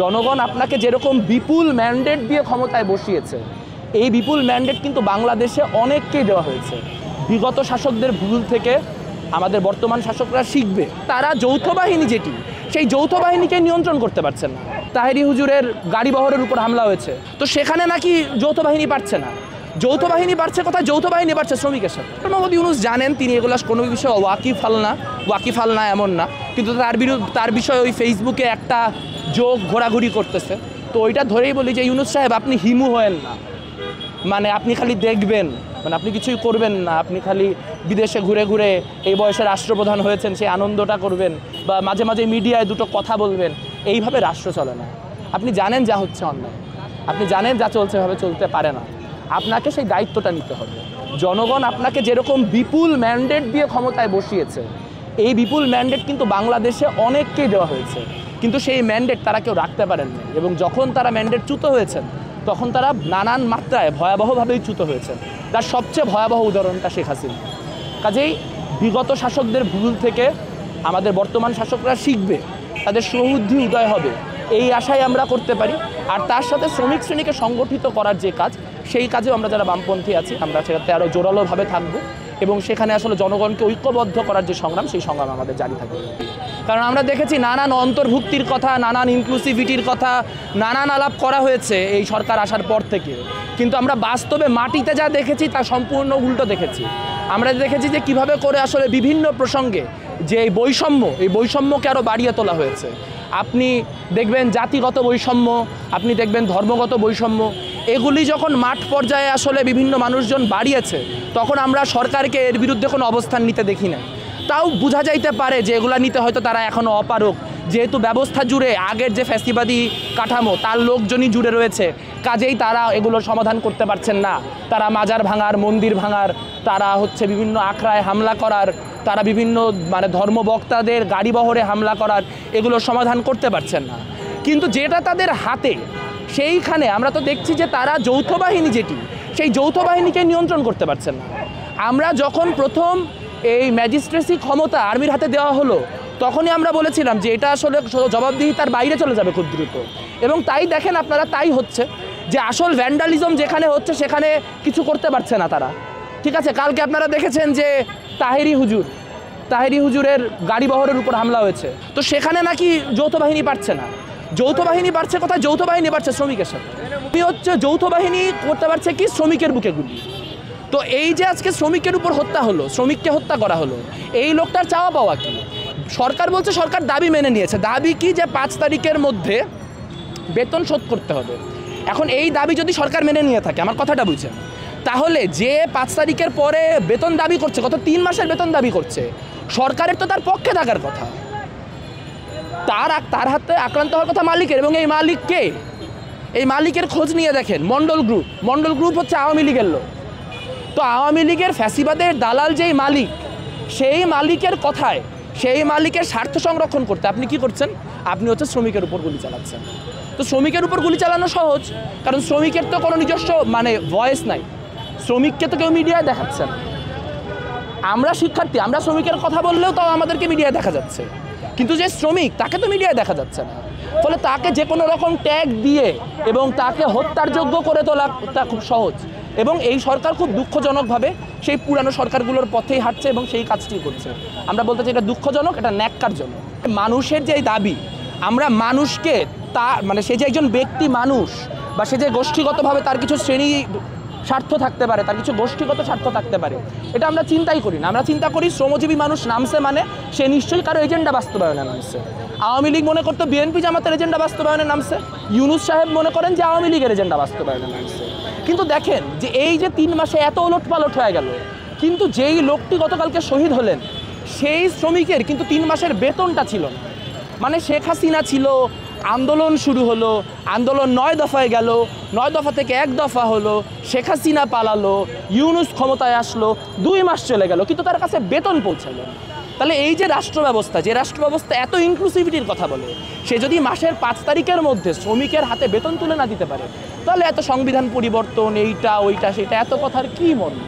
জনগণ আপনাকে যেরকম বিপুল ম্যান্ডেট দিয়ে ক্ষমতায় বসিয়েছে, এই বিপুল ম্যান্ডেট কিন্তু বাংলাদেশে অনেককেই দেওয়া হয়েছে। বিগত শাসকদের ভুল থেকে আমাদের বর্তমান শাসকরা শিখবে। তারা যৌথ বাহিনী যেটি, সেই যৌথ বাহিনীকে নিয়ন্ত্রণ করতে পারছেন না। তাহেরি হুজুরের গাড়ি বহরের উপর হামলা হয়েছে, তো সেখানে নাকি যৌথ বাহিনী পারছে না। যৌথ বাহিনী বাড়ছে কোথায়? যৌথ বাহিনী বাড়ছে শ্রমিকের সাথে। মোহাম্মদ ইউনূস জানেন তিনি এগুলো কোনো বিষয়ে ওয়াকিফাল না এমন না, কিন্তু তার বিষয়ে ওই ফেসবুকে একটা যোগ ঘোরাঘুরি করতেছে। তো ওইটা ধরেই বলি যে ইউনূস সাহেব আপনি হিমু হয়েন না, মানে আপনি খালি দেখবেন, মানে আপনি কিছুই করবেন না, আপনি খালি বিদেশে ঘুরে ঘুরে এই বয়সে রাষ্ট্রপ্রধান হয়েছেন সেই আনন্দটা করবেন, বা মাঝে মাঝে মিডিয়ায় দুটো কথা বলবেন। এইভাবে রাষ্ট্র চলে না। আপনি জানেন যা হচ্ছে অন্যায়, আপনি জানেন যা চলছে এভাবে চলতে পারে না। আপনাকে সেই দায়িত্বটা নিতে হবে। জনগণ আপনাকে যেরকম বিপুল ম্যান্ডেট দিয়ে ক্ষমতায় বসিয়েছে, এই বিপুল ম্যান্ডেট কিন্তু বাংলাদেশে অনেককেই দেওয়া হয়েছে, কিন্তু সেই ম্যান্ডেট তারা কেউ রাখতে পারেননি। এবং যখন তারা ম্যান্ডেটচ্যুত হয়েছেন তখন তারা নানান মাত্রায় ভয়াবহভাবেই চ্যুত হয়েছেন। তার সবচেয়ে ভয়াবহ উদাহরণটা শেখ হাসিনা। কাজেই বিগত শাসকদের ভুল থেকে আমাদের বর্তমান শাসকরা শিখবে, তাদের সুবুদ্ধি উদয় হবে, এই আশাই আমরা করতে পারি। আর তার সাথে শ্রমিক শ্রেণীকে সংগঠিত করার যে কাজ, সেই কাজেও আমরা যারা বামপন্থী আছি আমরা সেটাতে আরও জোরালোভাবে থাকবো, এবং সেখানে আসলে জনগণকে ঐক্যবদ্ধ করার যে সংগ্রাম, সেই সংগ্রাম আমাদের জারি থাকবে। কারণ আমরা দেখেছি নানান অন্তর্ভুক্তির কথা, নানান ইনক্লুসিভিটির কথা, নানান আলাপ করা হয়েছে এই সরকার আসার পর থেকে, কিন্তু আমরা বাস্তবে মাটিতে যা দেখেছি তা সম্পূর্ণ উল্টো দেখেছি। আমরা দেখেছি যে কিভাবে করে আসলে বিভিন্ন প্রসঙ্গে যে এই বৈষম্যকে আরও বাড়িয়ে তোলা হয়েছে। আপনি দেখবেন জাতিগত বৈষম্য, আপনি দেখবেন ধর্মগত বৈষম্য, এগুলি যখন মাঠ পর্যায়ে আসলে বিভিন্ন মানুষজন বাড়িয়েছে, তখন আমরা সরকারকে এর বিরুদ্ধে কোনো অবস্থান নিতে দেখি না। তাও বোঝা যাইতে পারে যে এগুলো নিতে হয়তো তারা এখনও অপারগ, যেহেতু ব্যবস্থা জুড়ে আগের যে ফ্যাসিবাদী কাঠামো তার লোকজনই জুড়ে রয়েছে, কাজেই তারা এগুলোর সমাধান করতে পারছেন না। তারা মাজার ভাঙার, মন্দির ভাঙার, তারা বিভিন্ন আখড়ায় হামলা করার, তারা বিভিন্ন ধর্মবক্তাদের গাড়ি বহরে হামলা করার, এগুলোর সমাধান করতে পারছেন না। কিন্তু যেটা তাদের হাতে, সেইখানে আমরা তো দেখছি যে তারা যৌথ বাহিনী যেটি, সেই যৌথ বাহিনীকে নিয়ন্ত্রণ করতে পারছেন না। আমরা যখন প্রথম এই ম্যাজিস্ট্রেসি ক্ষমতা আর্মির হাতে দেওয়া হলো, তখনই আমরা বলেছিলাম যে এটা আসলে জবাবদিহিতার বাইরে চলে যাবে খুব দ্রুত, এবং তাই দেখেন আপনারা, তাই হচ্ছে যে আসল ভ্যান্ডালিজম যেখানে হচ্ছে সেখানে কিছু করতে পারছে না তারা। ঠিক আছে, কালকে আপনারা দেখেছেন যে তাহেরি হুজুরের গাড়ি বহরের উপর হামলা হয়েছে, তো সেখানে নাকি যৌথ বাহিনী পারছে না। যৌথ বাহিনী বাড়ছে কোথায়? যৌথ বাহিনী বাড়ছে শ্রমিকের সাথে। যৌথ বাহিনী করতে পারছে কি? শ্রমিকের বুকে গুলি। তো এই যে আজকে শ্রমিকের উপর হত্যা হলো, শ্রমিককে হত্যা করা হলো, এই লোকটার চাওয়া পাওয়া কি? সরকার বলছে সরকার দাবি মেনে নিয়েছে। দাবি কি? যে 5 তারিখের মধ্যে বেতন শোধ করতে হবে। এখন এই দাবি যদি সরকার মেনে নিয়ে থাকে, আমার কথাটা বুঝছেন, তাহলে যে 5 তারিখের পরে বেতন দাবি করছে, গত 3 মাসের বেতন দাবি করছে, সরকারের তো তার পক্ষে থাকার কথা। তার হাতে আক্রান্ত হওয়ার কথা মালিকের, এবং এই মালিক কে? এই মালিকের খোঁজ নিয়ে দেখেন, মণ্ডল গ্রুপ হচ্ছে আওয়ামী লীগের লোক। তো আওয়ামী লীগের ফ্যাসিবাদের দালাল যেই মালিক, সেই মালিকের কথায়, সেই মালিকের স্বার্থ সংরক্ষণ করতে আপনি কি করছেন? আপনি শ্রমিকের উপর গুলি চালাচ্ছেন। তো শ্রমিকের উপর গুলি চালানো সহজ, কারণ শ্রমিকের তো কোনো নিজস্ব ভয়েস নাই, শ্রমিককে তো কেউ মিডিয়ায় দেখাচ্ছে না। আমরা শিক্ষার্থী, আমরা শ্রমিকের কথা বললেও তাও আমাদেরকে মিডিয়ায় দেখা যাচ্ছে, কিন্তু যে শ্রমিক তাকে তো মিডিয়ায় দেখা যাচ্ছে না। ফলে তাকে যে কোনো রকম ট্যাগ দিয়ে এবং তাকে হত্যার যোগ্য করে তোলা তা খুব সহজ, এবং এই সরকার খুব দুঃখজনকভাবে সেই পুরানো সরকারগুলোর পথেই হাঁটছে এবং সেই কাজটি করছে। আমরা বলতে চাই এটা দুঃখজনক, এটা ন্যাক্কারজনক। মানুষের যে দাবি, আমরা মানুষকে সে যে একজন ব্যক্তি মানুষ, বা সে যে গোষ্ঠীগতভাবে তার কিছু শ্রেণী স্বার্থ থাকতে পারে, তার কিছু গোষ্ঠীগত স্বার্থ থাকতে পারে, এটা আমরা চিন্তাই করি না। আমরা চিন্তা করি শ্রমজীবী মানুষ নামছে মানে সে নিশ্চয়ই কারো এজেন্ডা বাস্তবায়নে নামছে। আওয়ামী লীগ মনে করতো বিএনপি জামাতের এজেন্ডা বাস্তবায়নে নামছে, ইউনূস সাহেব মনে করেন যে আওয়ামী লীগের এজেন্ডা বাস্তবায়নে নামছে। কিন্তু দেখেন যে এই যে 3 মাসে এত ওলটপালট হয়ে গেল, কিন্তু যেই লোকটি গতকালকে শহীদ হলেন, সেই শ্রমিকের কিন্তু 3 মাসের বেতনটা ছিল না। শেখ হাসিনা ছিল, আন্দোলন শুরু হলো, আন্দোলন 9 দফায় গেল, 9 দফা থেকে 1 দফা হলো, শেখ হাসিনা পালালো, ইউনূস ক্ষমতায় আসলো, 2 মাস চলে গেল, কিন্তু তার কাছে বেতন পৌঁছালো না। তাহলে এই যে রাষ্ট্র ব্যবস্থা এত ইনক্লুসিভিটির কথা বলে, সে যদি মাসের 5 তারিখের মধ্যে শ্রমিকের হাতে বেতন তুলে না দিতে পারে, তাহলে এত সংবিধান পরিবর্তন, এইটা ওইটা সেটা, এত কথার কী মর্ম?